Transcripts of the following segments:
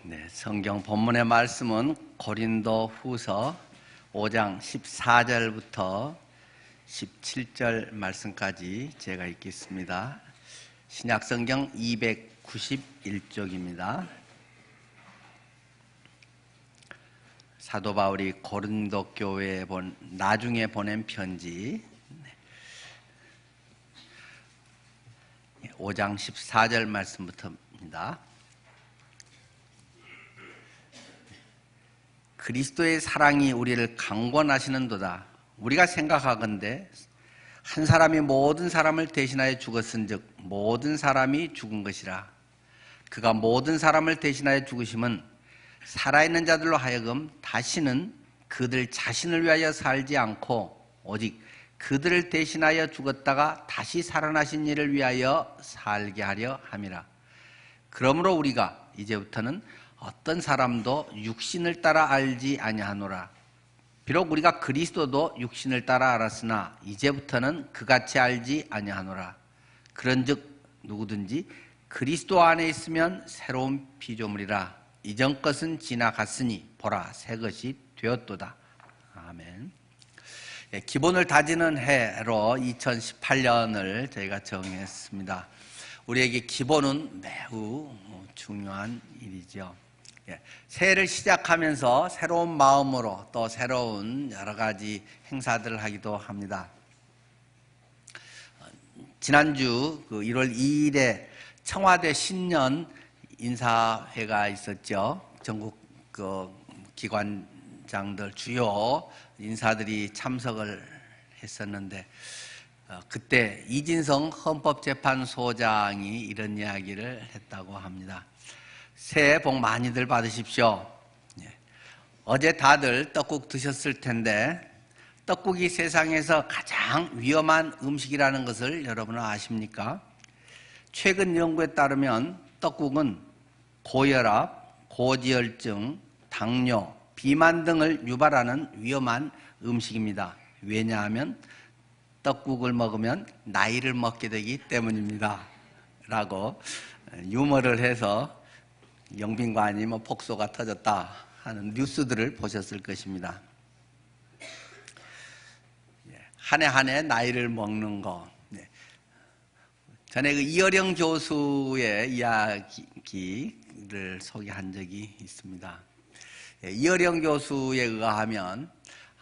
네, 성경 본문의 말씀은 고린도 후서 5장 14절부터 17절 말씀까지 제가 읽겠습니다. 신약성경 291쪽입니다. 사도 바울이 고린도 교회에 나중에 보낸 편지 5장 14절 말씀부터입니다. 그리스도의 사랑이 우리를 강권하시는도다. 우리가 생각하건대 한 사람이 모든 사람을 대신하여 죽었은즉 모든 사람이 죽은 것이라. 그가 모든 사람을 대신하여 죽으심은 살아있는 자들로 하여금 다시는 그들 자신을 위하여 살지 않고 오직 그들을 대신하여 죽었다가 다시 살아나신 이를 위하여 살게 하려 함이라. 그러므로 우리가 이제부터는 어떤 사람도 육신을 따라 알지 아니하노라. 비록 우리가 그리스도도 육신을 따라 알았으나 이제부터는 그같이 알지 아니하노라. 그런즉 누구든지 그리스도 안에 있으면 새로운 피조물이라. 이전 것은 지나갔으니 보라 새 것이 되었도다. 아멘. 기본을 다지는 해로 2018년을 저희가 정했습니다. 우리에게 기본은 매우 중요한 일이죠. 새해를 시작하면서 새로운 마음으로 또 새로운 여러 가지 행사들을 하기도 합니다. 지난주 1월 2일에 청와대 신년 인사회가 있었죠. 전국 기관장들 주요 인사들이 참석을 했었는데 그때 이진성 헌법재판소장이 이런 이야기를 했다고 합니다. 새해 복 많이들 받으십시오. 어제 다들 떡국 드셨을 텐데 떡국이 세상에서 가장 위험한 음식이라는 것을 여러분은 아십니까? 최근 연구에 따르면 떡국은 고혈압, 고지혈증, 당뇨, 비만 등을 유발하는 위험한 음식입니다. 왜냐하면 떡국을 먹으면 나이를 먹게 되기 때문입니다. 라고 유머를 해서 영빈관이 폭소가 터졌다 하는 뉴스들을 보셨을 것입니다. 한 해 한 해 나이를 먹는 거. 전에 이어령 교수의 이야기를 소개한 적이 있습니다. 이어령 교수에 의하면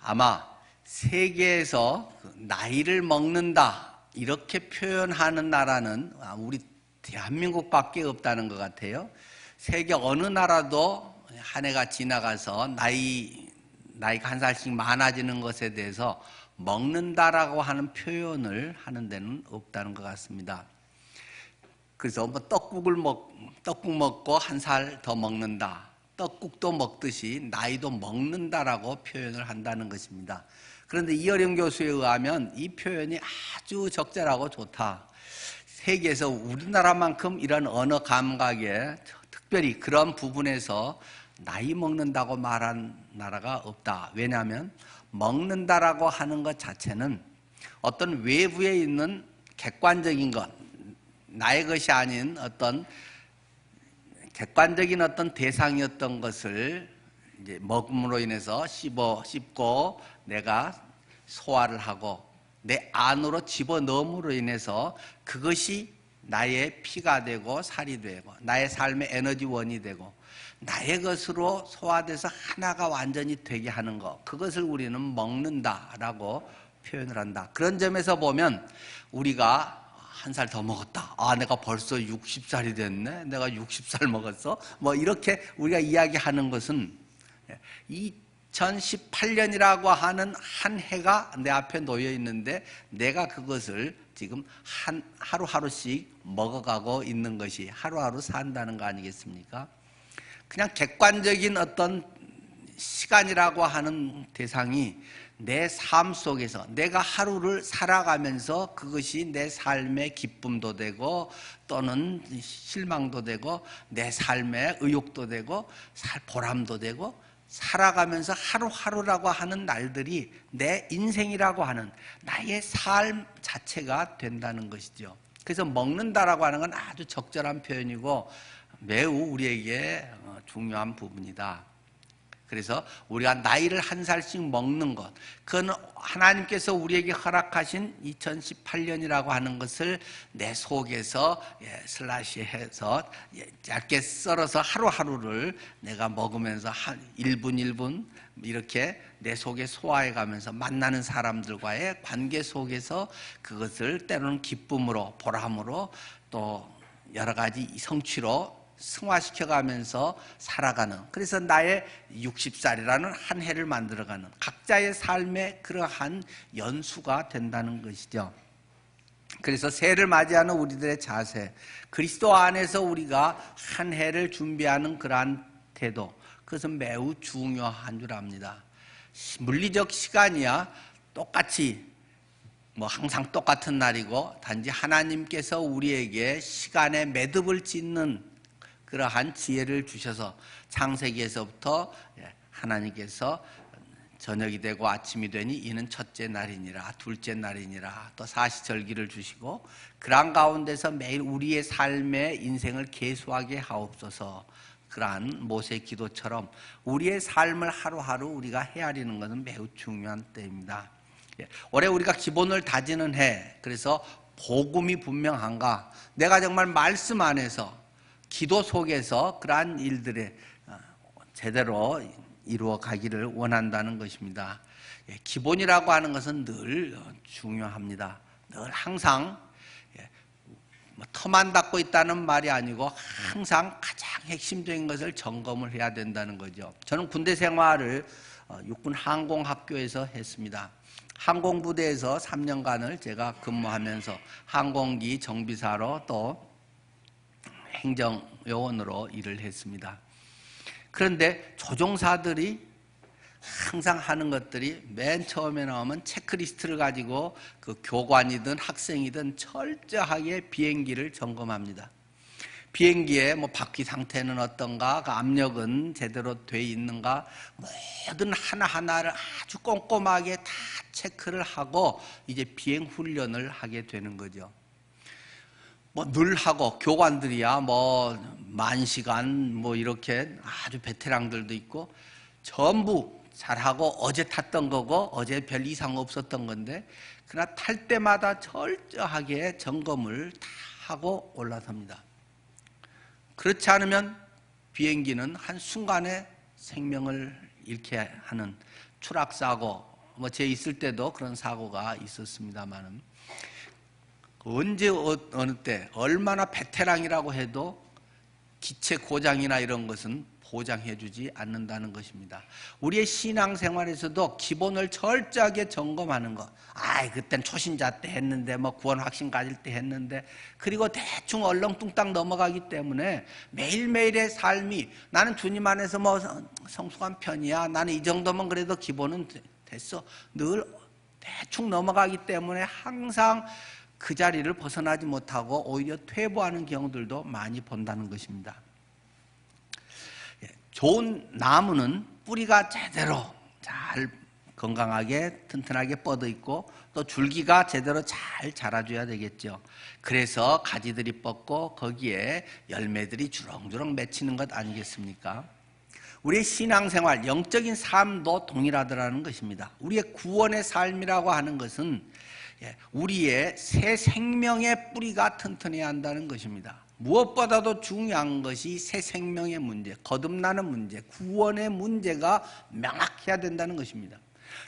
아마 세계에서 나이를 먹는다 이렇게 표현하는 나라는 우리 대한민국밖에 없다는 것 같아요. 세계 어느 나라도 한 해가 지나가서 나이가 한 살씩 많아지는 것에 대해서 먹는다라고 하는 표현을 하는 데는 없다는 것 같습니다. 그래서 떡국 먹고 한 살 더 먹는다. 떡국도 먹듯이 나이도 먹는다라고 표현을 한다는 것입니다. 그런데 이어령 교수에 의하면 이 표현이 아주 적절하고 좋다. 세계에서 우리나라만큼 이런 언어 감각에 특별히 그런 부분에서 나이 먹는다고 말한 나라가 없다. 왜냐하면 먹는다라고 하는 것 자체는 어떤 외부에 있는 객관적인 것, 나의 것이 아닌 어떤 객관적인 어떤 대상이었던 것을 이제 먹음으로 인해서 씹고 내가 소화를 하고 내 안으로 집어넣음으로 인해서 그것이 나의 피가 되고 살이 되고 나의 삶의 에너지원이 되고 나의 것으로 소화돼서 하나가 완전히 되게 하는 것, 그것을 우리는 먹는다라고 표현을 한다. 그런 점에서 보면 우리가 한 살 더 먹었다. 내가 벌써 60살이 됐네. 내가 60살 먹었어. 이렇게 우리가 이야기하는 것은 2018년이라고 하는 한 해가 내 앞에 놓여 있는데 내가 그것을 지금 하루하루씩 먹어가고 있는 것이 하루하루 산다는 거 아니겠습니까? 그냥 객관적인 어떤 시간이라고 하는 대상이 내 삶 속에서 내가 하루를 살아가면서 그것이 내 삶의 기쁨도 되고 또는 실망도 되고 내 삶의 의욕도 되고 보람도 되고 살아가면서 하루하루라고 하는 날들이 내 인생이라고 하는 나의 삶 자체가 된다는 것이죠. 그래서 먹는다라고 하는 건 아주 적절한 표현이고 매우 우리에게 중요한 부분이다. 그래서 우리가 나이를 한 살씩 먹는 것, 그건 하나님께서 우리에게 허락하신 2018년이라고 하는 것을 내 속에서 슬라시해서 얇게 썰어서 하루하루를 내가 먹으면서 1분 1분 이렇게 내 속에 소화해 가면서 만나는 사람들과의 관계 속에서 그것을 때로는 기쁨으로 보람으로 또 여러 가지 성취로 승화시켜가면서 살아가는, 그래서 나의 60살이라는 한 해를 만들어가는 각자의 삶의 그러한 연수가 된다는 것이죠. 그래서 새해를 맞이하는 우리들의 자세, 그리스도 안에서 우리가 한 해를 준비하는 그러한 태도, 그것은 매우 중요한 줄 압니다. 물리적 시간이야 똑같이 항상 똑같은 날이고, 단지 하나님께서 우리에게 시간의 매듭을 짓는 그러한 지혜를 주셔서 창세기에서부터 하나님께서 저녁이 되고 아침이 되니 이는 첫째 날이니라, 둘째 날이니라, 또 사시절기를 주시고 그러한 가운데서 매일 우리의 삶의 인생을 계수하게 하옵소서. 그러한 모세의 기도처럼 우리의 삶을 하루하루 우리가 헤아리는 것은 매우 중요한 때입니다. 올해 우리가 기본을 다지는 해, 그래서 복음이 분명한가, 내가 정말 말씀 안에서 기도 속에서 그러한 일들에 제대로 이루어 가기를 원한다는 것입니다. 기본이라고 하는 것은 늘 중요합니다. 늘 항상 터만 닦고 있다는 말이 아니고 항상 가장 핵심적인 것을 점검을 해야 된다는 거죠. 저는 군대 생활을 육군 항공학교에서 했습니다. 항공부대에서 3년간을 제가 근무하면서 항공기 정비사로 또 행정요원으로 일을 했습니다. 그런데 조종사들이 항상 하는 것들이 맨 처음에 나오면 체크리스트를 가지고 그 교관이든 학생이든 철저하게 비행기를 점검합니다. 비행기의 바퀴 상태는 어떤가, 그 압력은 제대로 돼 있는가, 모든 하나하나를 아주 꼼꼼하게 다 체크를 하고 이제 비행 훈련을 하게 되는 거죠. 늘 하고, 교관들이야 10,000시간 이렇게 아주 베테랑들도 있고 전부 잘하고 어제 탔던 거고 어제 별 이상 없었던 건데, 그러나 탈 때마다 철저하게 점검을 다 하고 올라섭니다. 그렇지 않으면 비행기는 한순간에 생명을 잃게 하는 추락사고, 제 있을 때도 그런 사고가 있었습니다만, 언제 어느 때 얼마나 베테랑이라고 해도 기체 고장이나 이런 것은 보장해 주지 않는다는 것입니다. 우리의 신앙생활에서도 기본을 철저하게 점검하는 것. 그땐 초신자 때 했는데, 구원 확신 가질 때 했는데, 그리고 대충 얼렁뚱땅 넘어가기 때문에 매일매일의 삶이, 나는 주님 안에서 성숙한 편이야, 나는 이 정도면 그래도 기본은 됐어, 늘 대충 넘어가기 때문에 항상 그 자리를 벗어나지 못하고 오히려 퇴보하는 경우들도 많이 본다는 것입니다. 좋은 나무는 뿌리가 제대로 잘 건강하게 튼튼하게 뻗어 있고 또 줄기가 제대로 잘 자라줘야 되겠죠. 그래서 가지들이 뻗고 거기에 열매들이 주렁주렁 맺히는 것 아니겠습니까? 우리의 신앙생활, 영적인 삶도 동일하더라는 것입니다. 우리의 구원의 삶이라고 하는 것은 우리의 새 생명의 뿌리가 튼튼해야 한다는 것입니다. 무엇보다도 중요한 것이 새 생명의 문제, 거듭나는 문제, 구원의 문제가 명확해야 된다는 것입니다.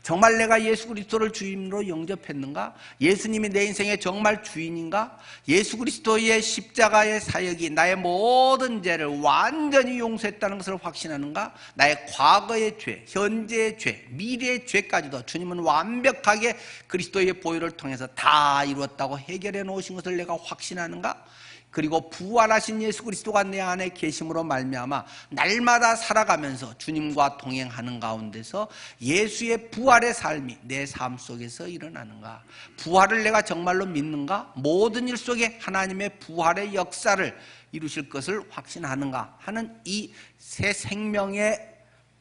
정말 내가 예수 그리스도를 주인으로 영접했는가? 예수님이 내 인생의 정말 주인인가? 예수 그리스도의 십자가의 사역이 나의 모든 죄를 완전히 용서했다는 것을 확신하는가? 나의 과거의 죄, 현재의 죄, 미래의 죄까지도 주님은 완벽하게 그리스도의 보혈을 통해서 다 이루었다고 해결해 놓으신 것을 내가 확신하는가? 그리고 부활하신 예수 그리스도가 내 안에 계심으로 말미암아 날마다 살아가면서 주님과 동행하는 가운데서 예수의 부활의 삶이 내 삶 속에서 일어나는가? 부활을 내가 정말로 믿는가? 모든 일 속에 하나님의 부활의 역사를 이루실 것을 확신하는가 하는 이 새 생명의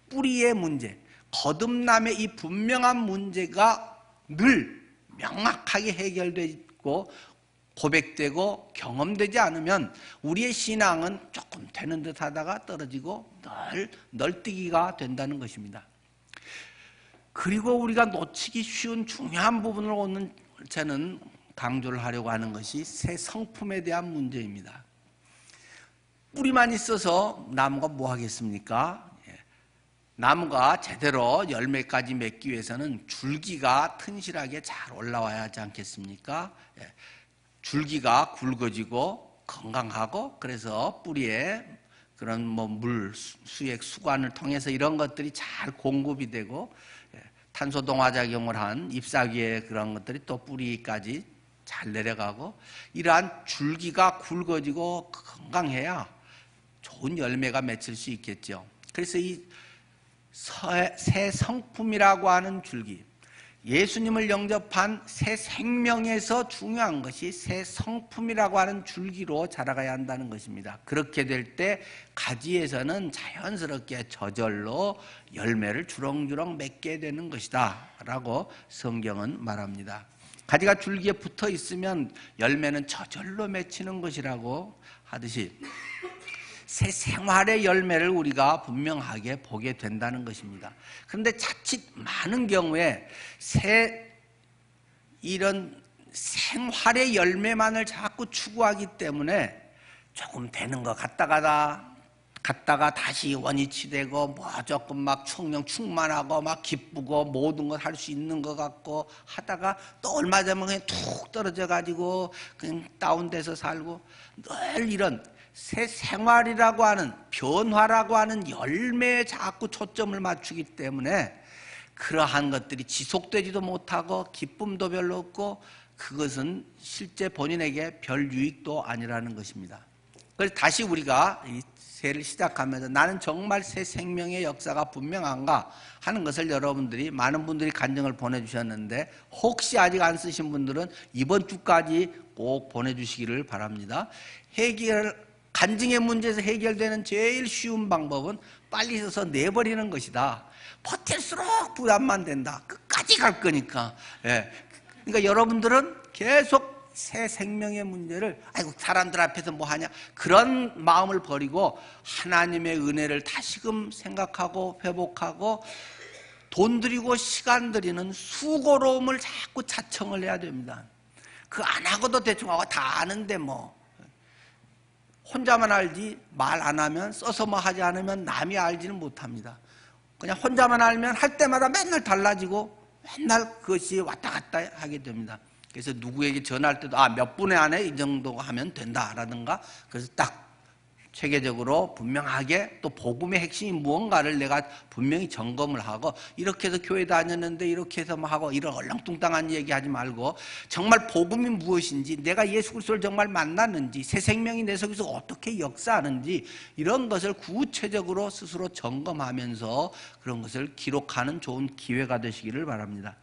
뿌리의 문제, 거듭남의 이 분명한 문제가 늘 명확하게 해결되어 있고 고백되고 경험되지 않으면 우리의 신앙은 조금 되는 듯 하다가 떨어지고 늘 널뛰기가 된다는 것입니다. 그리고 우리가 놓치기 쉬운 중요한 부분을 오늘 저는 강조를 하려고 하는 것이 새 성품에 대한 문제입니다. 뿌리만 있어서 나무가 뭐 하겠습니까? 나무가 제대로 열매까지 맺기 위해서는 줄기가 튼실하게 잘 올라와야 하지 않겠습니까? 줄기가 굵어지고 건강하고, 그래서 뿌리에 그런 물, 수액, 수관을 통해서 이런 것들이 잘 공급이 되고, 탄소 동화작용을 한 잎사귀의 그런 것들이 또 뿌리까지 잘 내려가고, 이러한 줄기가 굵어지고 건강해야 좋은 열매가 맺힐 수 있겠죠. 그래서 이 새 성품이라고 하는 줄기, 예수님을 영접한 새 생명에서 중요한 것이 새 성품이라고 하는 줄기로 자라가야 한다는 것입니다. 그렇게 될 때 가지에서는 자연스럽게 저절로 열매를 주렁주렁 맺게 되는 것이다 라고 성경은 말합니다. 가지가 줄기에 붙어 있으면 열매는 저절로 맺히는 것이라고 하듯이 새 생활의 열매를 우리가 분명하게 보게 된다는 것입니다. 그런데 자칫 많은 경우에 이런 생활의 열매만을 자꾸 추구하기 때문에 조금 되는 것 갔다가 다시 원위치 되고, 조금 막 충만하고 막 기쁘고 모든 걸 할 수 있는 것 같고 하다가 또 얼마 전에 그냥 툭 떨어져 가지고 그냥 다운돼서 살고, 늘 이런 새 생활이라고 하는, 변화라고 하는 열매에 자꾸 초점을 맞추기 때문에 그러한 것들이 지속되지도 못하고 기쁨도 별로 없고, 그것은 실제 본인에게 별 유익도 아니라는 것입니다. 그래서 다시 우리가 이 새를 시작하면서 나는 정말 새 생명의 역사가 분명한가 하는 것을 여러분들이, 많은 분들이 간증을 보내주셨는데, 혹시 아직 안 쓰신 분들은 이번 주까지 꼭 보내주시기를 바랍니다. 간증의 문제에서 해결되는 제일 쉬운 방법은 빨리 써서 내버리는 것이다. 버틸수록 부담만 된다. 끝까지 갈 거니까. 그러니까 여러분들은 계속 새 생명의 문제를, 아이고 사람들 앞에서 뭐 하냐, 그런 마음을 버리고 하나님의 은혜를 다시금 생각하고 회복하고 돈 들이고 시간 들이는 수고로움을 자꾸 자청을 해야 됩니다. 그 안 하고도 대충 하고 다 아는데 혼자만 알지 말 안 하면, 써서 하지 않으면 남이 알지는 못합니다. 그냥 혼자만 알면 할 때마다 맨날 달라지고 맨날 그것이 왔다 갔다 하게 됩니다. 그래서 누구에게 전화할 때도 몇 분에 안에 이 정도 하면 된다라든가, 그래서 딱 체계적으로 분명하게, 또 복음의 핵심이 무언가를 내가 분명히 점검을 하고, 이렇게 해서 교회 다녔는데 이렇게 해서 하고 이런 얼렁뚱땅한 얘기하지 말고, 정말 복음이 무엇인지, 내가 예수 그리스도를 정말 만났는지, 새 생명이 내 속에서 어떻게 역사하는지, 이런 것을 구체적으로 스스로 점검하면서 그런 것을 기록하는 좋은 기회가 되시기를 바랍니다.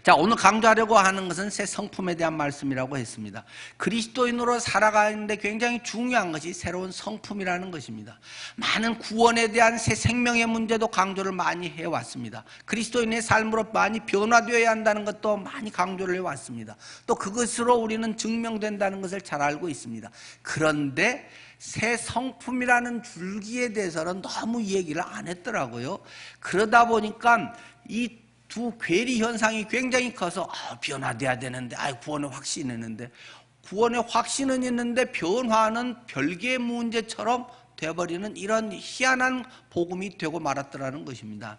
자, 오늘 강조하려고 하는 것은 새 성품에 대한 말씀이라고 했습니다. 그리스도인으로 살아가는데 굉장히 중요한 것이 새로운 성품이라는 것입니다. 많은 구원에 대한 새 생명의 문제도 강조를 많이 해왔습니다. 그리스도인의 삶으로 많이 변화되어야 한다는 것도 많이 강조를 해왔습니다. 또 그것으로 우리는 증명된다는 것을 잘 알고 있습니다. 그런데 새 성품이라는 줄기에 대해서는 너무 얘기를 안 했더라고요. 그러다 보니까 이 두 괴리 현상이 굉장히 커서 변화돼야 되는데, 구원의 확신은 있는데, 구원의 확신은 있는데 변화는 별개의 문제처럼 돼버리는 이런 희한한 복음이 되고 말았더라는 것입니다.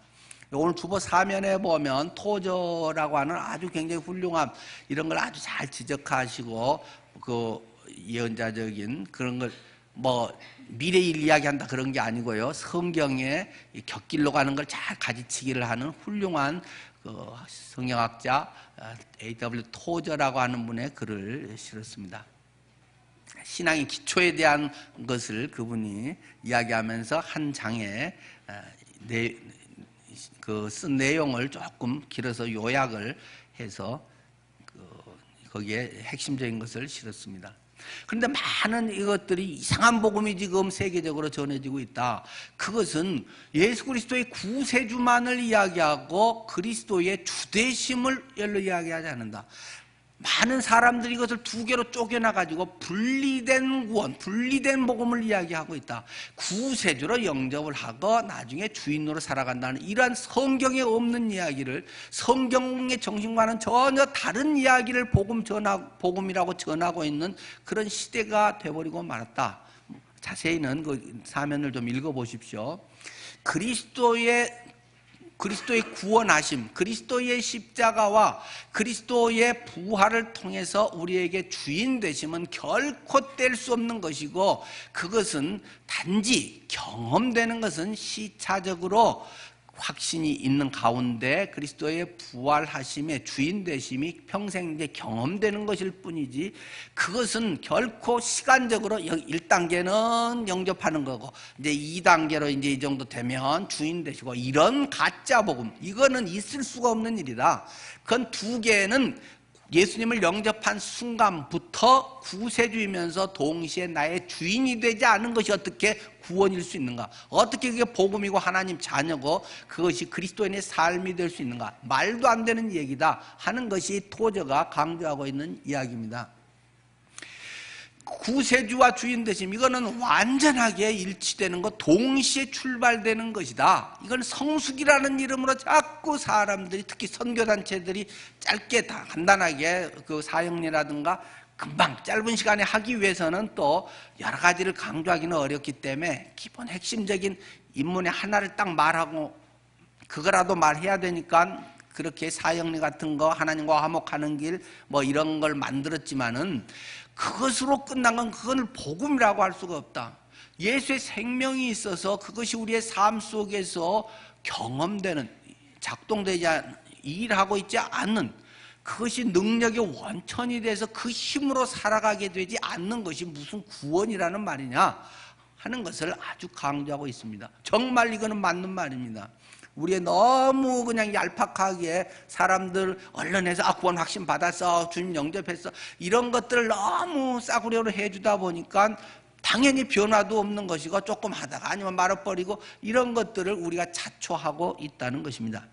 오늘 주보 사면에 보면 토저라고 하는 아주 굉장히 훌륭한, 이런 걸 아주 잘 지적하시고, 그 예언자적인 그런 걸 미래일 이야기한다 그런 게 아니고요, 성경의 곁길로 가는 걸 잘 가지치기를 하는 훌륭한 그 성경학자 A.W. 토저라고 하는 분의 글을 실었습니다. 신앙의 기초에 대한 것을 그분이 이야기하면서 한 장에 쓴 내용을 조금 길어서 요약을 해서 거기에 핵심적인 것을 실었습니다. 그런데 많은 이것들이 이상한 복음이 지금 세계적으로 전해지고 있다. 그것은 예수 그리스도의 구세주만을 이야기하고 그리스도의 주되심을 열로 이야기하지 않는다. 많은 사람들이 이것을 두 개로 쪼개놔가지고 분리된 구원, 분리된 복음을 이야기하고 있다. 구세주로 영접을 하고 나중에 주인으로 살아간다는 이러한 성경에 없는 이야기를, 성경의 정신과는 전혀 다른 이야기를 복음이라고 전하고 있는 그런 시대가 돼버리고 말았다. 자세히는 그 사면을 좀 읽어보십시오. 그리스도의 구원하심, 그리스도의 십자가와 그리스도의 부활을 통해서 우리에게 주인 되심은 결코 뗄 수 없는 것이고, 그것은 단지 경험되는 것은 시차적으로 확신이 있는 가운데 그리스도의 부활하심의 주인 되심이 평생 이제 경험되는 것일 뿐이지, 그것은 결코 시간적으로 1단계는 영접하는 거고 이제 2단계로 이제 이 정도 되면 주인 되시고, 이런 가짜 복음, 이거는 있을 수가 없는 일이다. 그건 두 개는 예수님을 영접한 순간부터 구세주이면서 동시에 나의 주인이 되지 않은 것이 어떻게 구원일 수 있는가? 어떻게 그게 복음이고 하나님 자녀고 그것이 그리스도인의 삶이 될 수 있는가? 말도 안 되는 얘기다 하는 것이 토저가 강조하고 있는 이야기입니다. 구세주와 주인 되심, 이거는 완전하게 일치되는 것, 동시에 출발되는 것이다. 이건 성숙이라는 이름으로 자꾸 사람들이, 특히 선교단체들이 짧게 다 간단하게 그 사형리라든가 금방 짧은 시간에 하기 위해서는 또 여러 가지를 강조하기는 어렵기 때문에 기본 핵심적인 인문의 하나를 딱 말하고 그거라도 말해야 되니까 그렇게 사형리 같은 거, 하나님과 화목하는 길 뭐 이런 걸 만들었지만은 그것으로 끝난 건 그건 복음이라고 할 수가 없다. 예수의 생명이 있어서 그것이 우리의 삶 속에서 경험되는, 작동되지 일하고 있지 않는, 그것이 능력의 원천이 돼서 그 힘으로 살아가게 되지 않는 것이 무슨 구원이라는 말이냐 하는 것을 아주 강조하고 있습니다. 정말 이거는 맞는 말입니다. 우리의 너무 그냥 얄팍하게 사람들 언론에서 구원 확신 받았어, 주님 영접했어, 이런 것들을 너무 싸구려로 해주다 보니까 당연히 변화도 없는 것이고 조금 하다가 아니면 말아버리고 이런 것들을 우리가 자초하고 있다는 것입니다.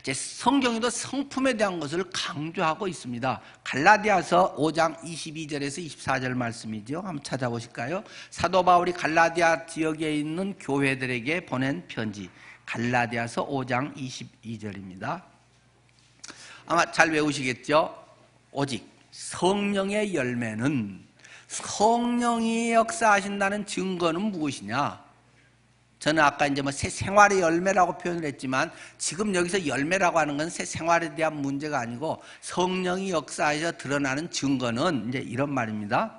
이제 성경에도 성품에 대한 것을 강조하고 있습니다. 갈라디아서 5장 22절에서 24절 말씀이죠. 한번 찾아보실까요? 사도 바울이 갈라디아 지역에 있는 교회들에게 보낸 편지, 갈라디아서 5장 22절입니다. 아마 잘 외우시겠죠? 오직 성령의 열매는, 성령이 역사하신다는 증거는 무엇이냐? 저는 아까 이제 새 생활의 열매라고 표현을 했지만 지금 여기서 열매라고 하는 건 새 생활에 대한 문제가 아니고 성령이 역사하셔 드러나는 증거는 이제 이런 말입니다.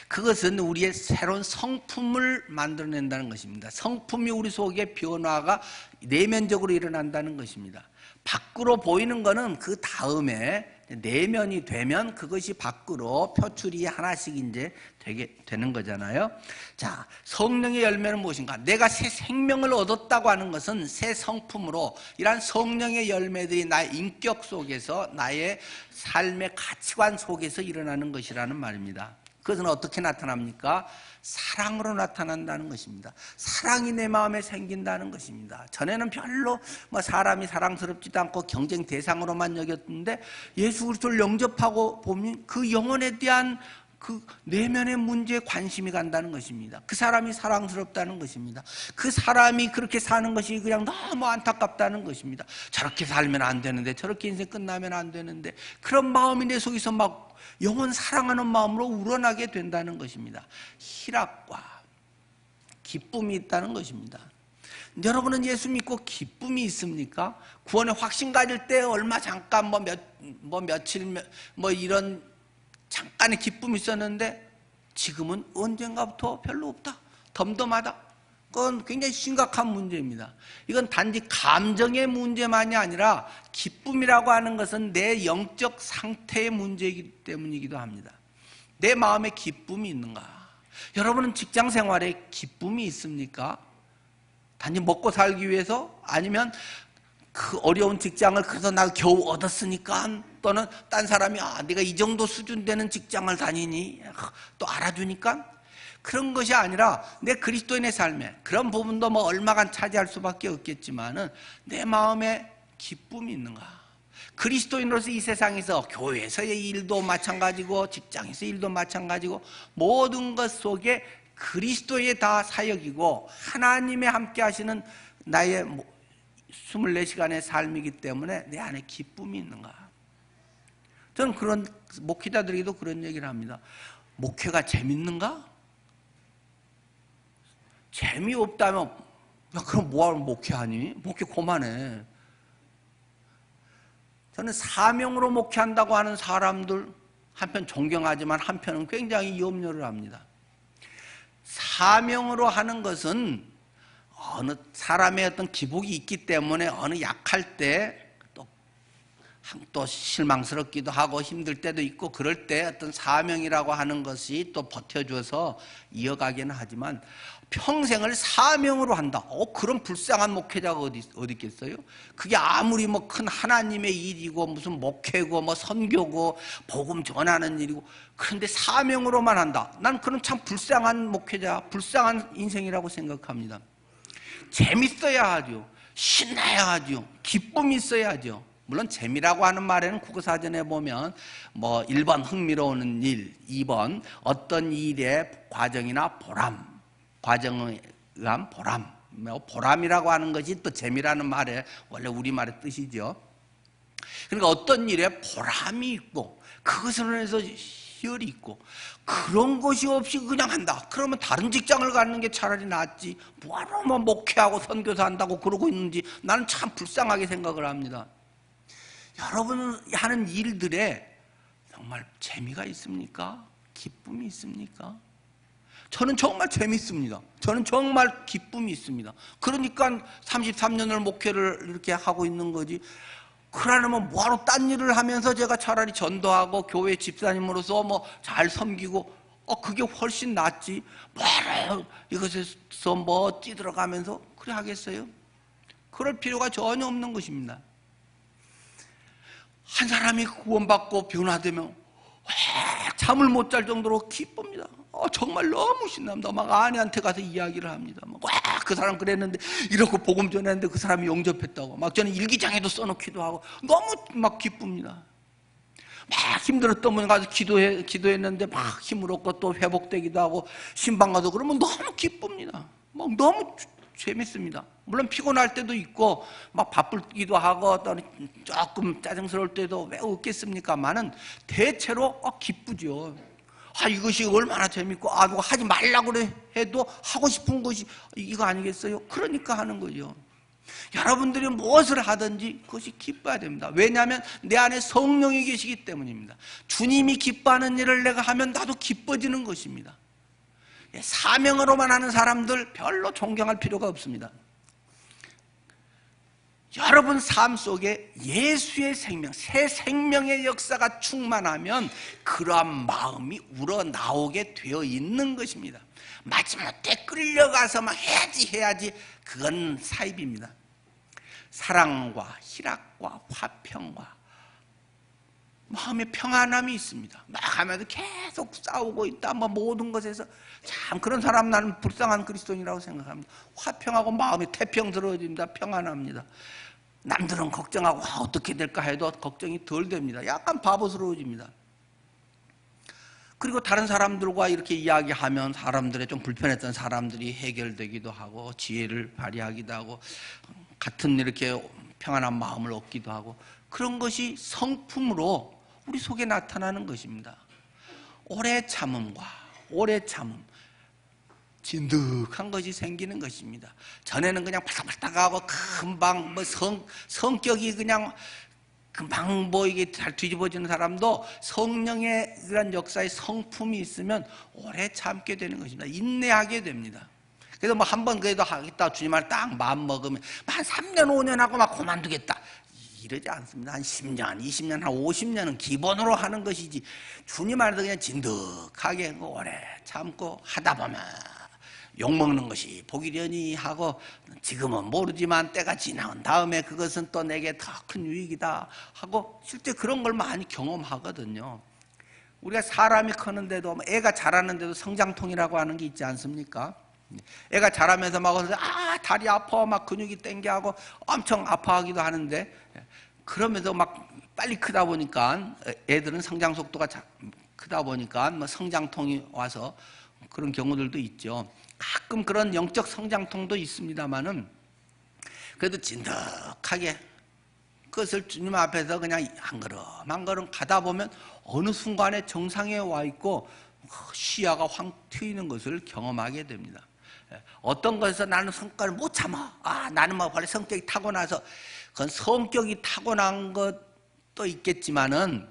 그것은 우리의 새로운 성품을 만들어낸다는 것입니다. 성품이 우리 속에 변화가 내면적으로 일어난다는 것입니다. 밖으로 보이는 것은 그 다음에 내면이 되면 그것이 밖으로 표출이 하나씩 이제 되는 거잖아요. 자, 성령의 열매는 무엇인가? 내가 새 생명을 얻었다고 하는 것은 새 성품으로 이러한 성령의 열매들이 나의 인격 속에서, 나의 삶의 가치관 속에서 일어나는 것이라는 말입니다. 그것은 어떻게 나타납니까? 사랑으로 나타난다는 것입니다. 사랑이 내 마음에 생긴다는 것입니다. 전에는 별로 사람이 사랑스럽지도 않고 경쟁 대상으로만 여겼는데 예수 그리스도를 영접하고 보면 그 영혼에 대한 그 내면의 문제에 관심이 간다는 것입니다. 그 사람이 사랑스럽다는 것입니다. 그 사람이 그렇게 사는 것이 그냥 너무 안타깝다는 것입니다. 저렇게 살면 안 되는데, 저렇게 인생 끝나면 안 되는데, 그런 마음이 내 속에서 막 영혼 사랑하는 마음으로 우러나게 된다는 것입니다. 희락과 기쁨이 있다는 것입니다. 여러분은 예수 믿고 기쁨이 있습니까? 구원의 확신 가질 때 얼마 잠깐 며칠 이런 잠깐의 기쁨이 있었는데 지금은 언젠가부터 별로 없다, 덤덤하다. 그건 굉장히 심각한 문제입니다. 이건 단지 감정의 문제만이 아니라 기쁨이라고 하는 것은 내 영적 상태의 문제이기 때문이기도 합니다. 내 마음에 기쁨이 있는가? 여러분은 직장 생활에 기쁨이 있습니까? 단지 먹고 살기 위해서? 아니면 그 어려운 직장을 그래서 나 겨우 얻었으니까, 또는 딴 사람이 네가 이 정도 수준 되는 직장을 다니니 또 알아주니까, 그런 것이 아니라 내 그리스도인의 삶에 그런 부분도 얼마간 차지할 수밖에 없겠지만은 내 마음에 기쁨이 있는가? 그리스도인으로서 이 세상에서 교회에서의 일도 마찬가지고 직장에서의 일도 마찬가지고 모든 것 속에 그리스도의 다 사역이고 하나님의 함께 하시는 나의 24시간의 삶이기 때문에 내 안에 기쁨이 있는가? 저는 그런 목회자들에게도 그런 얘기를 합니다. 목회가 재밌는가? 재미없다면 야, 그럼 뭐하러 목회하니? 목회 그만해. 저는 사명으로 목회한다고 하는 사람들 한편 존경하지만 한편은 굉장히 염려를 합니다. 사명으로 하는 것은 어느 사람의 어떤 기복이 있기 때문에 어느 약할 때 또 실망스럽기도 하고 힘들 때도 있고 그럴 때 어떤 사명이라고 하는 것이 또 버텨줘서 이어가기는 하지만 평생을 사명으로 한다. 그런 불쌍한 목회자가 어디 있겠어요? 그게 아무리 뭐 큰 하나님의 일이고 무슨 목회고 뭐 선교고 복음 전하는 일이고 그런데 사명으로만 한다. 난 그런 참 불쌍한 목회자, 불쌍한 인생이라고 생각합니다. 재밌어야 하죠. 신나야 하죠. 기쁨이 있어야 하죠. 물론 재미라고 하는 말에는 국어사전에 보면 뭐 1번 흥미로운 일, 2번 어떤 일의 과정이나 보람, 과정에 의한 보람, 보람이라고 하는 것이 또 재미라는 말의 원래 우리말의 뜻이죠. 그러니까 어떤 일에 보람이 있고 그것을 해서 희열이 있고 그런 것이 없이 그냥 한다. 그러면 다른 직장을 갖는 게 차라리 낫지. 뭐하러 뭐 목회하고 선교사 한다고 그러고 있는지 나는 참 불쌍하게 생각을 합니다. 여러분 하는 일들에 정말 재미가 있습니까? 기쁨이 있습니까? 저는 정말 재밌습니다. 저는 정말 기쁨이 있습니다. 그러니까 33년을 목회를 이렇게 하고 있는 거지. 그러려면 뭐하러 딴 일을 하면서 제가 차라리 전도하고 교회 집사님으로서 뭐 잘 섬기고 그게 훨씬 낫지. 뭐하러 이것에서 뭐 찌들어가면서 그래 하겠어요? 그럴 필요가 전혀 없는 것입니다. 한 사람이 구원받고 변화되면 잠을 못 잘 정도로 기쁩니다. 정말 너무 신납니다. 막 아내한테 가서 이야기를 합니다. 그 사람 그랬는데 이러고 복음 전했는데 그 사람이 영접했다고. 막 저는 일기장에도 써놓기도 하고 너무 막 기쁩니다. 막 힘들었던 분 가서 기도했는데 막 힘을 얻고 또 회복되기도 하고 신방 가서 그러면 너무 기쁩니다. 막 너무 재밌습니다. 물론 피곤할 때도 있고 막 바쁘기도 하고 또 조금 짜증스러울 때도 왜 없겠습니까만은 대체로 기쁘죠. 이것이 얼마나 재밌고 이거 하지 말라고 해도 하고 싶은 것이 이거 아니겠어요? 그러니까 하는 거죠. 여러분들이 무엇을 하든지 그것이 기뻐야 됩니다. 왜냐하면 내 안에 성령이 계시기 때문입니다. 주님이 기뻐하는 일을 내가 하면 나도 기뻐지는 것입니다. 사명으로만 하는 사람들 별로 존경할 필요가 없습니다. 여러분 삶 속에 예수의 생명, 새 생명의 역사가 충만하면 그러한 마음이 우러나오게 되어 있는 것입니다. 마지못해 끌려가서 막 해야지 그건 사입입니다. 사랑과 희락과 화평과 마음의 평안함이 있습니다. 막 하면서 계속 싸우고 있다. 모든 것에서 참 그런 사람 나는 불쌍한 그리스도인이라고 생각합니다. 화평하고 마음이 태평스러워집니다. 평안합니다. 남들은 걱정하고 어떻게 될까 해도 걱정이 덜 됩니다. 약간 바보스러워집니다. 그리고 다른 사람들과 이렇게 이야기하면 사람들의 좀 불편했던 사람들이 해결되기도 하고 지혜를 발휘하기도 하고 같은 이렇게 평안한 마음을 얻기도 하고 그런 것이 성품으로 우리 속에 나타나는 것입니다. 오래 참음과 오래 참음, 진득한 것이 생기는 것입니다. 전에는 그냥 바삭바삭하고 금방 성격이 그냥 금방 이게 잘 뒤집어지는 사람도 성령의 그런 역사의 성품이 있으면 오래 참게 되는 것입니다. 인내하게 됩니다. 그래서 한 번 그래도 하겠다 주님을 딱 마음 먹으면 한 3년 5년 하고 막 그만두겠다 이러지 않습니다. 한 10년 20년 한 50년은 기본으로 하는 것이지 주님 안에서 그냥 진득하게 오래 참고 하다 보면 욕먹는 것이 복이려니 하고 지금은 모르지만 때가 지나온 다음에 그것은 또 내게 더 큰 유익이다 하고 실제 그런 걸 많이 경험하거든요. 우리가 사람이 크는데도 애가 자라는데도 성장통이라고 하는 게 있지 않습니까? 애가 자라면서 막 다리 아파 막 근육이 땡겨하고 엄청 아파하기도 하는데 그러면서 막 빨리 크다 보니까 애들은 성장 속도가 크다 보니까 뭐 성장통이 와서 그런 경우들도 있죠. 가끔 그런 영적 성장통도 있습니다만은 그래도 진득하게 그것을 주님 앞에서 그냥 한 걸음 한 걸음 가다 보면 어느 순간에 정상에 와 있고 시야가 확 트이는 것을 경험하게 됩니다. 어떤 것에서 나는 성과를 못 참아. 나는 뭐 원래 성격이 타고나서 그건 성격이 타고난 것도 있겠지만은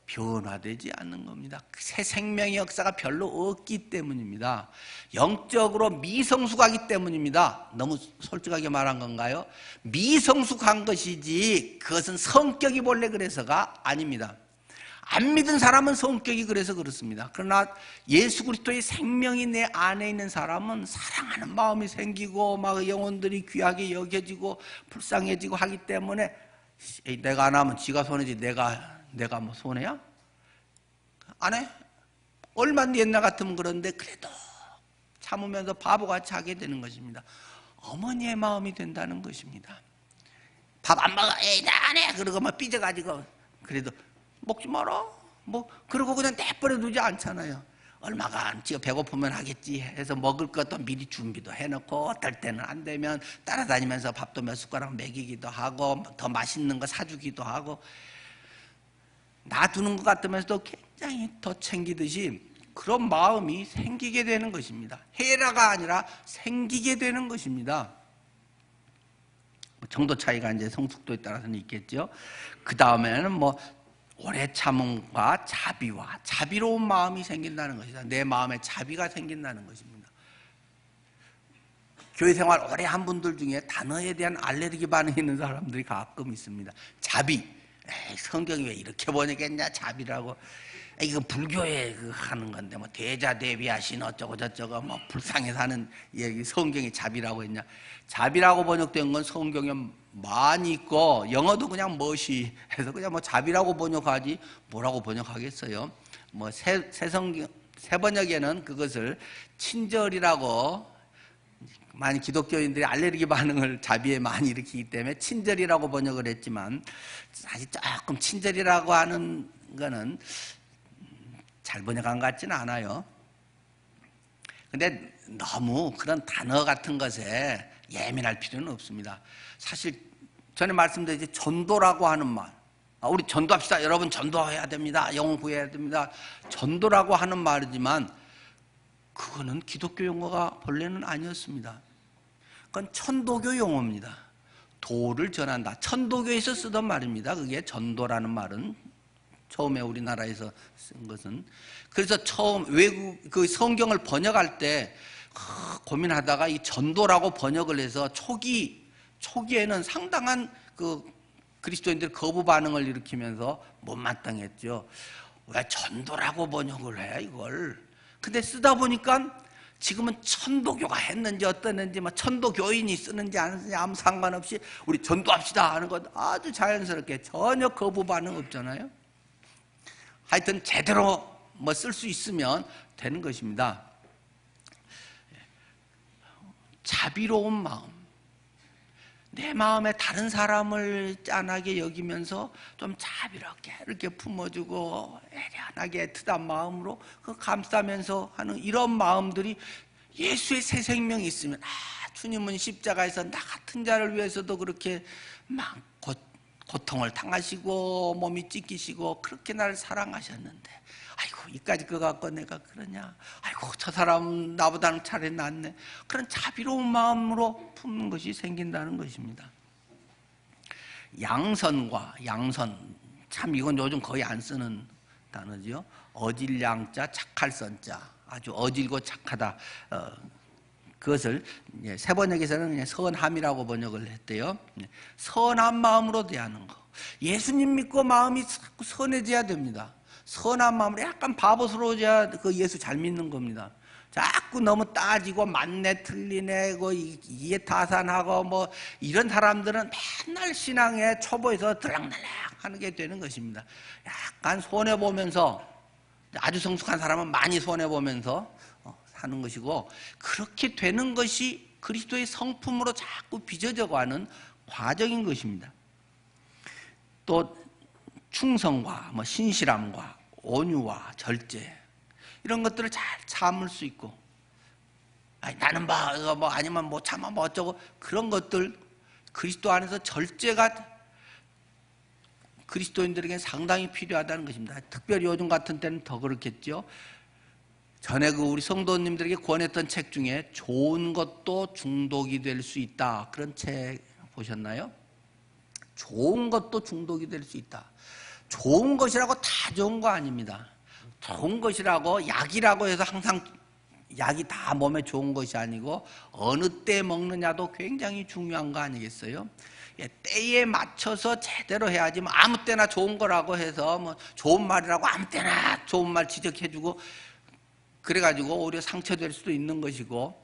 변화되지 않는 겁니다. 새 생명의 역사가 별로 없기 때문입니다. 영적으로 미성숙하기 때문입니다. 너무 솔직하게 말한 건가요? 미성숙한 것이지 그것은 성격이 본래 그래서가 아닙니다. 안 믿은 사람은 성격이 그래서 그렇습니다. 그러나 예수 그리스도의 생명이 내 안에 있는 사람은 사랑하는 마음이 생기고 막 영혼들이 귀하게 여겨지고 불쌍해지고 하기 때문에 내가 안 하면 지가 손해지 내가 뭐 손해야? 안 해? 얼마 옛날 같으면 그런데 그래도 참으면서 바보같이 하게 되는 것입니다. 어머니의 마음이 된다는 것입니다. 밥 안 먹어? 에이 나 안 해! 그러고 막 삐져가지고 그래도 먹지 마라. 뭐 그러고 그냥 내버려 두지 않잖아요. 얼마간 지가 배고프면 하겠지 해서 먹을 것도 미리 준비도 해놓고 어떨 때는 안 되면 따라다니면서 밥도 몇 숟가락 먹이기도 하고 더 맛있는 거 사주기도 하고 놔두는 것 같으면서도 굉장히 더 챙기듯이 그런 마음이 생기게 되는 것입니다. 해라가 아니라 생기게 되는 것입니다. 정도 차이가 이제 성숙도에 따라서는 있겠죠. 그 다음에는 뭐 오래 참음과 자비와 자비로운 마음이 생긴다는 것이다. 내 마음에 자비가 생긴다는 것입니다. 교회 생활 오래 한 분들 중에 단어에 대한 알레르기 반응이 있는 사람들이 가끔 있습니다. 자비. 에이, 성경이 왜 이렇게 번역했냐 자비라고. 이거 불교에 하는 건데 뭐 대자 대비하신 어쩌고 저쩌고 뭐 불쌍해서 하는 얘기 성경이 자비라고 했냐. 자비라고 번역된 건 성경에 많이 있고 영어도 그냥 멋이 해서 그냥 뭐 자비라고 번역하지 뭐라고 번역하겠어요. 뭐 새 번역에는 그것을 친절이라고 많이 기독교인들이 알레르기 반응을 자비에 많이 일으키기 때문에 친절이라고 번역을 했지만 사실 조금 친절이라고 하는 거는 잘 번역한 것 같지는 않아요. 근데 너무 그런 단어 같은 것에 예민할 필요는 없습니다. 사실 전에 말씀드렸지 전도라고 하는 말, 우리 전도합시다. 여러분 전도해야 됩니다. 영혼 구해야 됩니다. 전도라고 하는 말이지만 그거는 기독교 용어가 본래는 아니었습니다. 그건 천도교 용어입니다. 도를 전한다. 천도교에서 쓰던 말입니다. 그게 전도라는 말은 처음에 우리나라에서 쓴 것은. 그래서 처음 외국 그 성경을 번역할 때 고민하다가 이 전도라고 번역을 해서 초기에는 상당한 그 그리스도인들 거부 반응을 일으키면서 못마땅했죠. 왜 전도라고 번역을 해 이걸? 근데 쓰다 보니까 지금은 천도교가 했는지 어떠는지 뭐 천도교인이 쓰는지 안 쓰는지 아무 상관없이 우리 전도합시다 하는 것 아주 자연스럽게 전혀 거부 반응 없잖아요. 하여튼 제대로 뭐 쓸 수 있으면 되는 것입니다. 자비로운 마음, 내 마음에 다른 사람을 짠하게 여기면서 좀 자비롭게 이렇게 품어주고 애련하게 애틋한 마음으로 그 감싸면서 하는 이런 마음들이 예수의 새 생명이 있으면 주님은 십자가에서 나 같은 자를 위해서도 그렇게 막 고통을 당하시고 몸이 찢기시고 그렇게 나를 사랑하셨는데 아이고 이까짓 거 갖고 내가 그러냐, 아이고 저 사람 나보다는 차라리 낫네, 그런 자비로운 마음으로 품는 것이 생긴다는 것입니다. 양선과 양선, 참 이건 요즘 거의 안 쓰는 단어죠. 어질 양자 착할 선자, 아주 어질고 착하다. 그것을 새 번역에서는 그냥 선함이라고 번역을 했대요. 선한 마음으로 대하는 거. 예수님 믿고 마음이 자꾸 선해져야 됩니다. 선한 마음으로 약간 바보스러워져야 그 예수 잘 믿는 겁니다. 자꾸 너무 따지고 맞네 틀리네 이해타산하고 뭐 이런 사람들은 맨날 신앙에 초보에서 들락날락 하는 게 되는 것입니다. 약간 손해보면서, 아주 성숙한 사람은 많이 손해보면서 하는 것이고, 그렇게 되는 것이 그리스도의 성품으로 자꾸 빚어져 가는 과정인 것입니다. 또 충성과 뭐 신실함과 온유와 절제 이런 것들을 잘 참을 수 있고, 아니, 나는 뭐 아니면 뭐 참아 뭐 어쩌고 그런 것들, 그리스도 안에서 절제가 그리스도인들에게 상당히 필요하다는 것입니다. 특별히 요즘 같은 때는 더 그렇겠죠. 전에 우리 성도님들에게 권했던 책 중에 좋은 것도 중독이 될 수 있다, 그런 책 보셨나요? 좋은 것도 중독이 될 수 있다. 좋은 것이라고 다 좋은 거 아닙니다. 좋은 것이라고 약이라고 해서 항상 약이 다 몸에 좋은 것이 아니고 어느 때 먹느냐도 굉장히 중요한 거 아니겠어요? 때에 맞춰서 제대로 해야지, 뭐 아무 때나 좋은 거라고 해서 뭐 좋은 말이라고 아무 때나 좋은 말 지적해주고 그래가지고 오히려 상처될 수도 있는 것이고,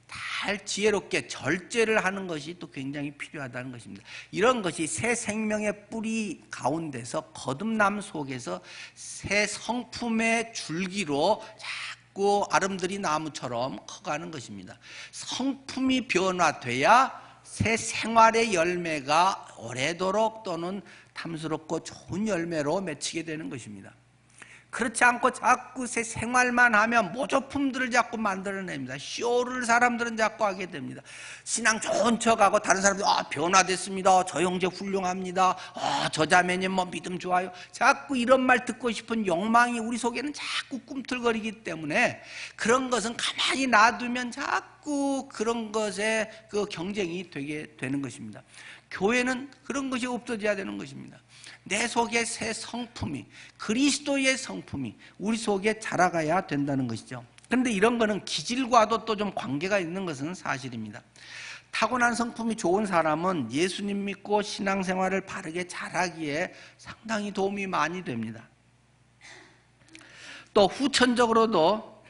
잘 지혜롭게 절제를 하는 것이 또 굉장히 필요하다는 것입니다. 이런 것이 새 생명의 뿌리 가운데서 거듭남 속에서 새 성품의 줄기로 자꾸 아름드리 나무처럼 커가는 것입니다. 성품이 변화돼야 새 생활의 열매가 오래도록 또는 탐스럽고 좋은 열매로 맺히게 되는 것입니다. 그렇지 않고 자꾸 새 생활만 하면 모조품들을 자꾸 만들어냅니다. 쇼를 사람들은 자꾸 하게 됩니다. 신앙 좋은 척하고 다른 사람들 변화됐습니다, 저 형제 훌륭합니다, 저 자매님 뭐 믿음 좋아요, 자꾸 이런 말 듣고 싶은 욕망이 우리 속에는 자꾸 꿈틀거리기 때문에 그런 것은 가만히 놔두면 자꾸 그런 것에 그 경쟁이 되게 되는 것입니다. 교회는 그런 것이 없어져야 되는 것입니다. 내 속에 새 성품이, 그리스도의 성품이 우리 속에 자라가야 된다는 것이죠. 그런데 이런 거는 기질과도 또 좀 관계가 있는 것은 사실입니다. 타고난 성품이 좋은 사람은 예수님 믿고 신앙생활을 바르게 잘하기에 상당히 도움이 많이 됩니다. 또 후천적으로도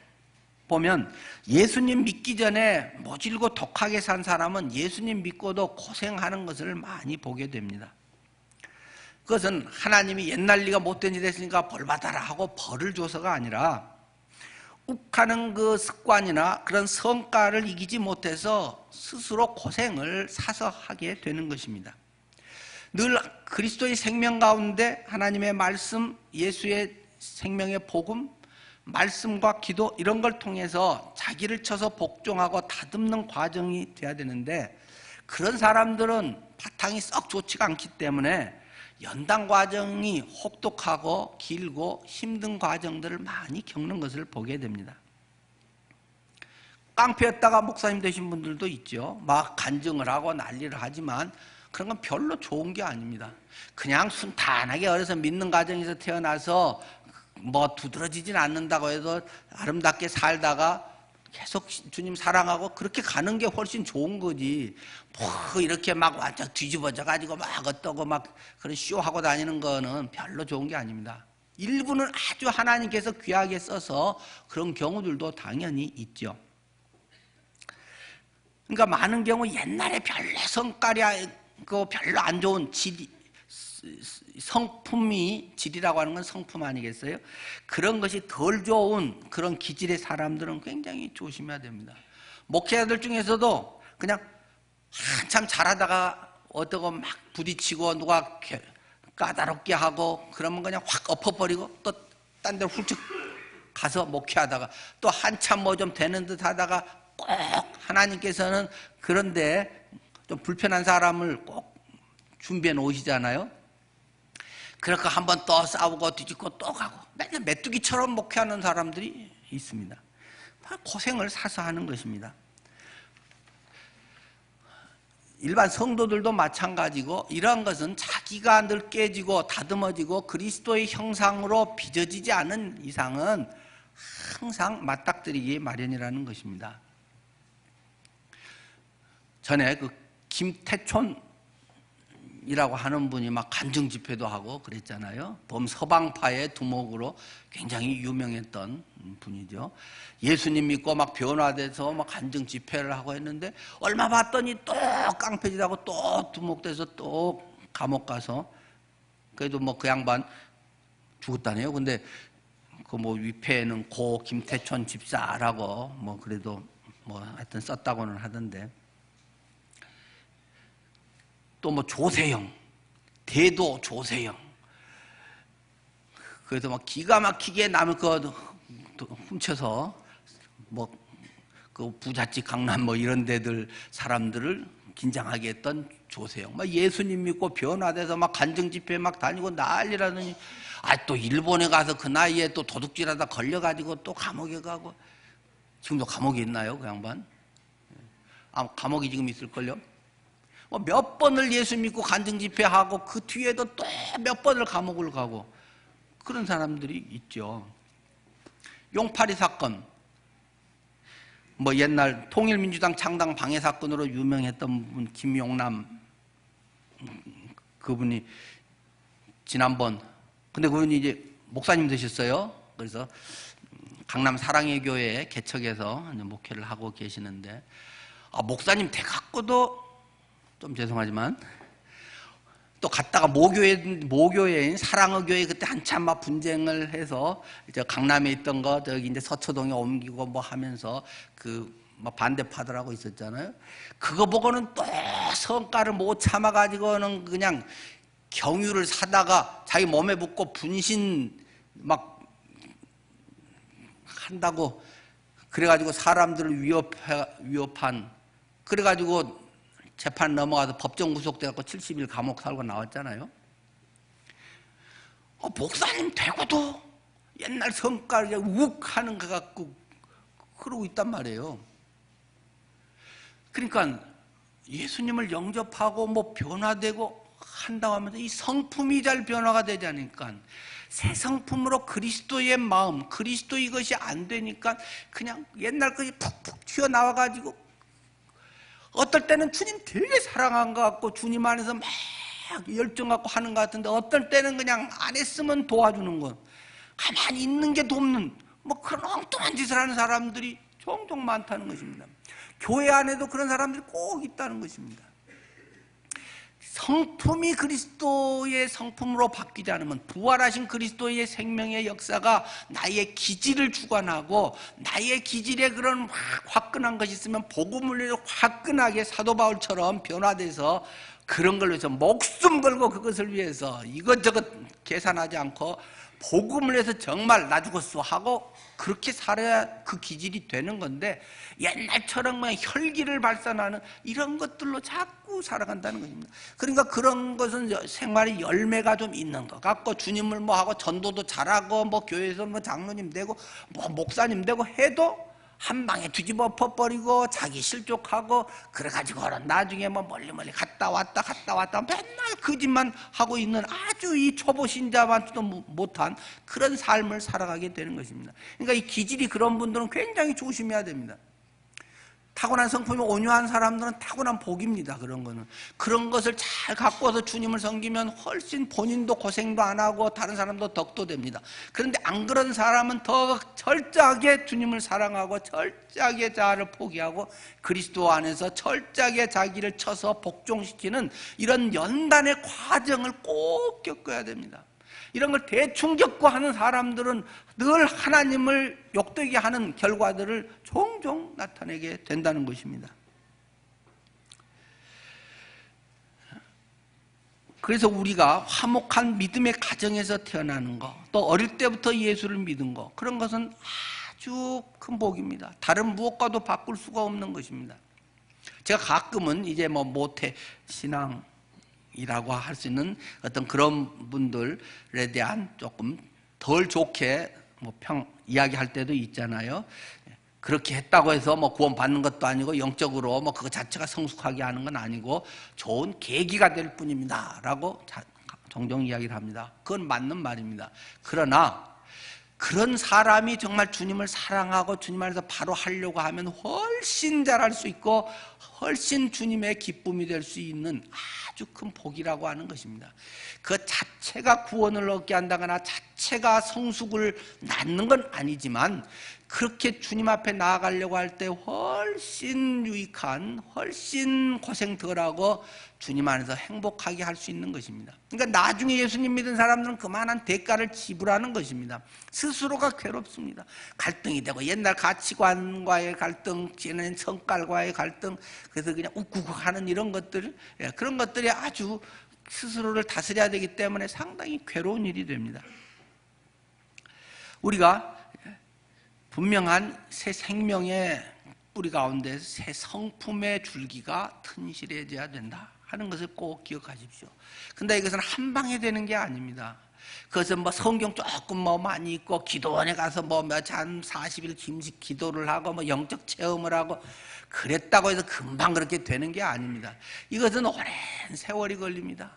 보면 예수님 믿기 전에 모질고 독하게 산 사람은 예수님 믿고도 고생하는 것을 많이 보게 됩니다. 그것은 하나님이 옛날 네가 못된 짓 했으니까 벌 받아라 하고 벌을 줘서가 아니라 욱하는 그 습관이나 그런 성과를 이기지 못해서 스스로 고생을 사서 하게 되는 것입니다. 늘 그리스도의 생명 가운데 하나님의 말씀, 예수의 생명의 복음, 말씀과 기도 이런 걸 통해서 자기를 쳐서 복종하고 다듬는 과정이 돼야 되는데, 그런 사람들은 바탕이 썩 좋지가 않기 때문에 연단 과정이 혹독하고 길고 힘든 과정들을 많이 겪는 것을 보게 됩니다. 깡패였다가 목사님 되신 분들도 있죠. 막 간증을 하고 난리를 하지만 그런 건 별로 좋은 게 아닙니다. 그냥 순탄하게 어려서 믿는 가정에서 태어나서 뭐 두드러지진 않는다고 해도 아름답게 살다가 계속 주님 사랑하고 그렇게 가는 게 훨씬 좋은 거지, 뭐 이렇게 막 완전 뒤집어져 가지고 막 어떠고 막 그런 쇼하고 다니는 거는 별로 좋은 게 아닙니다. 일부는 아주 하나님께서 귀하게 써서 그런 경우들도 당연히 있죠. 그러니까 많은 경우 옛날에 별로 성깔이 별로 안 좋은 성품이, 질이라고 하는 건 성품 아니겠어요? 그런 것이 덜 좋은 그런 기질의 사람들은 굉장히 조심해야 됩니다. 목회자들 중에서도 그냥 한참 잘하다가 어떠고 막 부딪히고 누가 까다롭게 하고 그러면 그냥 확 엎어버리고 또 딴 데로 훌쩍 가서 목회하다가 또 한참 뭐 좀 되는 듯 하다가 꼭 하나님께서는 그런데 좀 불편한 사람을 꼭 준비해 놓으시잖아요. 그러니까 한번 또 싸우고 뒤집고 또 가고 맨날 메뚜기처럼 목회하는 사람들이 있습니다. 고생을 사서 하는 것입니다. 일반 성도들도 마찬가지고, 이러한 것은 자기가 늘 깨지고 다듬어지고 그리스도의 형상으로 빚어지지 않은 이상은 항상 맞닥뜨리기 마련이라는 것입니다. 전에 그 김태촌 이라고 하는 분이 막 간증 집회도 하고 그랬잖아요. 범서방파의 두목으로 굉장히 유명했던 분이죠. 예수님 믿고 막 변화돼서 막 간증 집회를 하고 했는데 얼마 봤더니 또 깡패짓하고 또 두목돼서 또 감옥 가서, 그래도 뭐 그 양반 죽었다네요. 근데 그 뭐 위패에는 고 김태촌 집사라고 뭐 그래도 뭐 하여튼 썼다고는 하던데, 또 뭐 조세영, 대도 조세영. 그래서 막 기가 막히게 남의 거 훔쳐서 뭐 그 부잣집 강남 뭐 이런 데들 사람들을 긴장하게 했던 조세영. 막 예수님 믿고 변화돼서 막 간증 집회 막 다니고 난리라더니 또 일본에 가서 그 나이에 또 도둑질하다 걸려가지고 또 감옥에 가고. 지금도 감옥에 있나요, 그 양반? 감옥이 지금 있을걸요? 뭐 몇 번을 예수 믿고 간증 집회하고 그 뒤에도 또 몇 번을 감옥을 가고 그런 사람들이 있죠. 용파리 사건, 뭐 옛날 통일민주당 창당 방해 사건으로 유명했던 분 김용남, 그분이 지난번, 근데 그분이 이제 목사님 되셨어요. 그래서 강남 사랑의 교회에 개척해서 목회를 하고 계시는데, 목사님 돼갖고도 좀 죄송하지만 또 갔다가 모교회인 사랑의 교회 그때 한참 막 분쟁을 해서 이제 강남에 있던 거 저기 이제 서초동에 옮기고 뭐 하면서 그 막 반대파들하고 있었잖아요. 그거 보고는 또 성과를 못 참아가지고는 그냥 경유를 사다가 자기 몸에 붓고 분신 막 한다고 그래가지고 사람들을 위협한, 그래가지고 재판 넘어가서 법정 구속돼갖고 70일 감옥 살고 나왔잖아요. 목사님 되고도 옛날 성과를 욱 하는 것 같고 그러고 있단 말이에요. 그러니까 예수님을 영접하고 뭐 변화되고 한다고 하면서 이 성품이 잘 변화가 되지 않으니까, 새 성품으로 그리스도의 마음, 그리스도 이것이 안 되니까 그냥 옛날 것이 푹푹 튀어나와가지고 어떨 때는 주님 되게 사랑한 것 같고 주님 안에서 막 열정 갖고 하는 것 같은데, 어떨 때는 그냥 안 했으면 도와주는 것, 가만히 있는 게 돕는 뭐 그런 엉뚱한 짓을 하는 사람들이 종종 많다는 것입니다. 교회 안에도 그런 사람들이 꼭 있다는 것입니다. 성품이 그리스도의 성품으로 바뀌지 않으면, 부활하신 그리스도의 생명의 역사가 나의 기질을 주관하고 나의 기질에 그런 화끈한 것이 있으면 복음을 위해서 화끈하게 사도 바울처럼 변화돼서 그런 걸로 해서 목숨 걸고 그것을 위해서 이것저것 계산하지 않고 복음을 위해서 정말 나 죽었어 하고 그렇게 살아야 그 기질이 되는 건데, 옛날처럼 그냥 혈기를 발산하는 이런 것들로 자꾸 살아간다는 것입니다. 그러니까 그런 것은 생활의 열매가 좀 있는 것 같고, 주님을 뭐 하고 전도도 잘하고 뭐 교회에서 뭐 장로님 되고 뭐 목사님 되고 해도 한 방에 뒤집어 엎어버리고 자기 실족하고 그래가지고는 나중에 뭐 멀리 갔다 왔다 맨날 그 짓만 하고 있는 아주 이 초보 신자만도 못한 그런 삶을 살아가게 되는 것입니다. 그러니까 이 기질이 그런 분들은 굉장히 조심해야 됩니다. 타고난 성품이 온유한 사람들은 타고난 복입니다. 그런 거는 그런 것을 잘 갖고 와서 주님을 섬기면 훨씬 본인도 고생도 안 하고 다른 사람도 덕도 됩니다. 그런데 안 그런 사람은 더 철저하게 주님을 사랑하고 철저하게 자아를 포기하고 그리스도 안에서 철저하게 자기를 쳐서 복종시키는 이런 연단의 과정을 꼭 겪어야 됩니다. 이런 걸 대충 겪고 하는 사람들은 늘 하나님을 욕되게 하는 결과들을 종종 나타내게 된다는 것입니다. 그래서 우리가 화목한 믿음의 가정에서 태어나는 것, 또 어릴 때부터 예수를 믿은 것, 그런 것은 아주 큰 복입니다. 다른 무엇과도 바꿀 수가 없는 것입니다. 제가 가끔은 이제 뭐 모태 신앙 이라고 할 수 있는 어떤 그런 분들에 대한 조금 덜 좋게 뭐 이야기할 때도 있잖아요. 그렇게 했다고 해서 뭐 구원 받는 것도 아니고 영적으로 뭐 그거 자체가 성숙하게 하는 건 아니고 좋은 계기가 될 뿐입니다라고 종종 이야기를 합니다. 그건 맞는 말입니다. 그러나 그런 사람이 정말 주님을 사랑하고 주님 안에서 바로 하려고 하면 훨씬 잘할 수 있고 훨씬 주님의 기쁨이 될 수 있는 아주 큰 복이라고 하는 것입니다. 그 자체가 구원을 얻게 한다거나 자체가 성숙을 낳는 건 아니지만 그렇게 주님 앞에 나아가려고 할 때 훨씬 유익한, 훨씬 고생 덜하고 주님 안에서 행복하게 할 수 있는 것입니다. 그러니까 나중에 예수님 믿은 사람들은 그만한 대가를 지불하는 것입니다. 스스로가 괴롭습니다. 갈등이 되고 옛날 가치관과의 갈등, 지난 성깔과의 갈등, 그래서 그냥 욱욱하는 이런 것들, 그런 것들이 아주 스스로를 다스려야 되기 때문에 상당히 괴로운 일이 됩니다. 우리가 분명한 새 생명의 뿌리 가운데 새 성품의 줄기가 튼실해져야 된다 하는 것을 꼭 기억하십시오. 근데 이것은 한 방에 되는 게 아닙니다. 그것은 성경 조금 많이 읽고 기도원에 가서 한 40일 김식 기도를 하고 영적 체험을 하고 그랬다고 해서 금방 그렇게 되는 게 아닙니다. 이것은 오랜 세월이 걸립니다.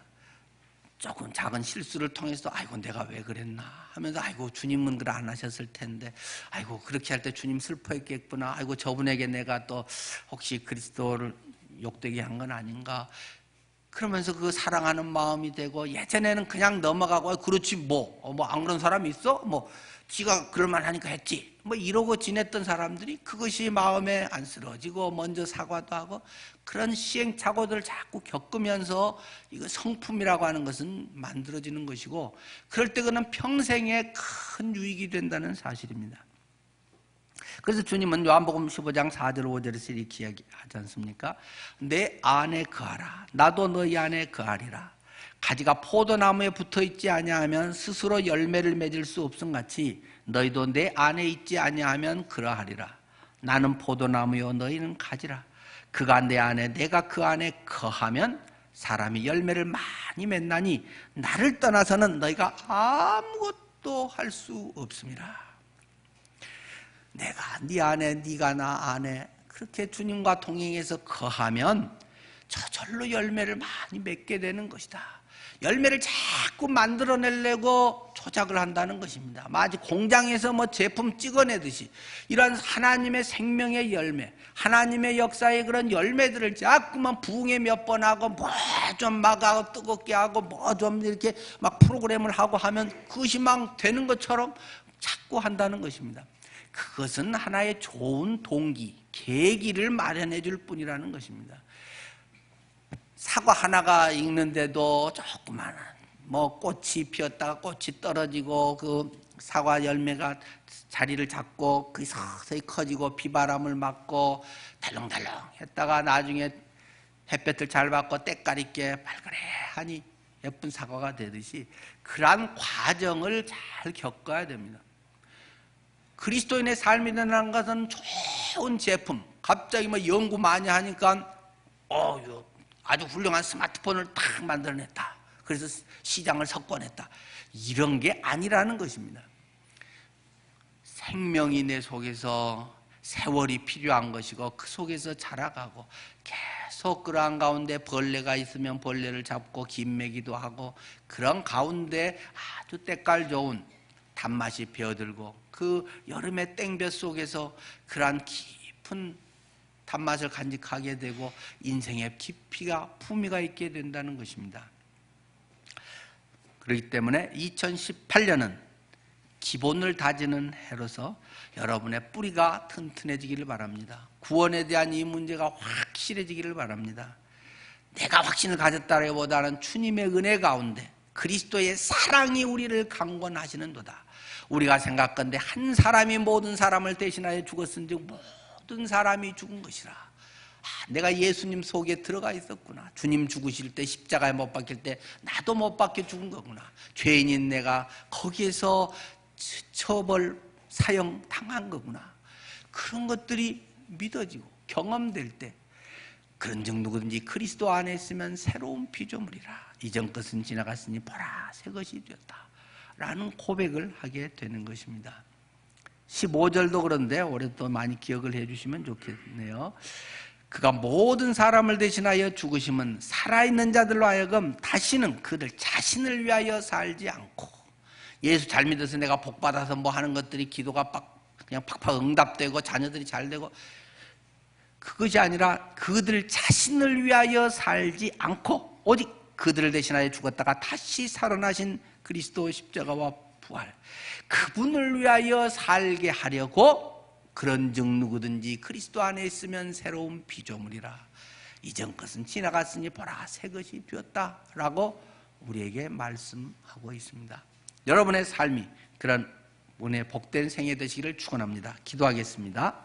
조금 작은 실수를 통해서 아이고 내가 왜 그랬나 하면서 아이고 주님은 그래 안 하셨을 텐데 아이고 그렇게 할 때 주님 슬퍼했겠구나 아이고 저분에게 내가 또 혹시 그리스도를 욕되게 한 건 아닌가 그러면서 그 사랑하는 마음이 되고 예전에는 그냥 넘어가고 그렇지 안 그런 사람이 있어? 지가 그럴만 하니까 했지 이러고 지냈던 사람들이 그것이 마음에 안쓰러워지고 먼저 사과도 하고 그런 시행착오들을 자꾸 겪으면서 이거 성품이라고 하는 것은 만들어지는 것이고 그럴 때 그는 평생에 큰 유익이 된다는 사실입니다. 그래서 주님은 요한복음 15장 4절 5절에서 이렇게 이야기하지 않습니까? 내 안에 거하라 나도 너희 안에 거하리라. 가지가 포도나무에 붙어있지 아니하면 스스로 열매를 맺을 수 없음같이 너희도 내 안에 있지 아니하면 그러하리라. 나는 포도나무요 너희는 가지라. 그가 내 안에 내가 그 안에 거하면 사람이 열매를 많이 맺나니 나를 떠나서는 너희가 아무것도 할 수 없습니다. 내가 네 안에 네가 나 안에 그렇게 주님과 동행해서 거하면 저절로 열매를 많이 맺게 되는 것이다. 열매를 자꾸 만들어내려고 조작을 한다는 것입니다. 마치 공장에서 제품 찍어내듯이 이런 하나님의 생명의 열매, 하나님의 역사의 그런 열매들을 자꾸만 부흥에 몇 번 하고 좀 막하고 뜨겁게 하고 좀 이렇게 막 프로그램을 하고 하면 그것이 막 되는 것처럼 자꾸 한다는 것입니다. 그것은 하나의 좋은 동기, 계기를 마련해 줄 뿐이라는 것입니다. 사과 하나가 익는데도 조그마한 꽃이 피었다가 꽃이 떨어지고 그 사과 열매가 자리를 잡고 그 서서히 커지고 비바람을 맞고 달렁달렁 했다가 나중에 햇볕을 잘 받고 때깔 있게 발그레하니 예쁜 사과가 되듯이 그러한 과정을 잘 겪어야 됩니다. 그리스도인의 삶이라는 것은 좋은 제품, 갑자기 연구 많이 하니까 아주 훌륭한 스마트폰을 딱 만들어냈다. 그래서 시장을 석권했다. 이런 게 아니라는 것입니다. 생명이 내 속에서 세월이 필요한 것이고 그 속에서 자라가고 계속 그러한 가운데 벌레가 있으면 벌레를 잡고 김매기도 하고 그런 가운데 아주 때깔 좋은 단맛이 배어들고 그 여름의 땡볕 속에서 그러한 깊은 단맛을 간직하게 되고 인생의 깊이가 품위가 있게 된다는 것입니다. 그렇기 때문에 2018년은 기본을 다지는 해로서 여러분의 뿌리가 튼튼해지기를 바랍니다. 구원에 대한 이 문제가 확실해지기를 바랍니다. 내가 확신을 가졌다기보다는 주님의 은혜 가운데 그리스도의 사랑이 우리를 강권하시는도다. 우리가 생각건대 한 사람이 모든 사람을 대신하여 죽었은즉 모든 사람이 죽은 것이라. 내가 예수님 속에 들어가 있었구나. 주님 죽으실 때 십자가에 못 박힐 때 나도 못 박혀 죽은 거구나. 죄인인 내가 거기에서 처벌 사형 당한 거구나. 그런 것들이 믿어지고 경험될 때 그런즉 누구든지 그리스도 안에 있으면 새로운 피조물이라. 이전 것은 지나갔으니 보라 새 것이 되었다 라는 고백을 하게 되는 것입니다. 15절도 그런데 올해 또 많이 기억을 해 주시면 좋겠네요. 그가 모든 사람을 대신하여 죽으심은 살아있는 자들로 하여금 다시는 그들 자신을 위하여 살지 않고, 예수 잘 믿어서 내가 복받아서 뭐 하는 것들이 기도가 그냥 팍팍 응답되고 자녀들이 잘 되고, 그것이 아니라 그들 자신을 위하여 살지 않고 오직 그들을 대신하여 죽었다가 다시 살아나신 그리스도 십자가와 부활, 그분을 위하여 살게 하려고 그런즉 누구든지 그리스도 안에 있으면 새로운 피조물이라. 이전 것은 지나갔으니 보라 새 것이 되었다 라고 우리에게 말씀하고 있습니다. 여러분의 삶이 그런 은혜 복된 생애 되시기를 축원합니다. 기도하겠습니다.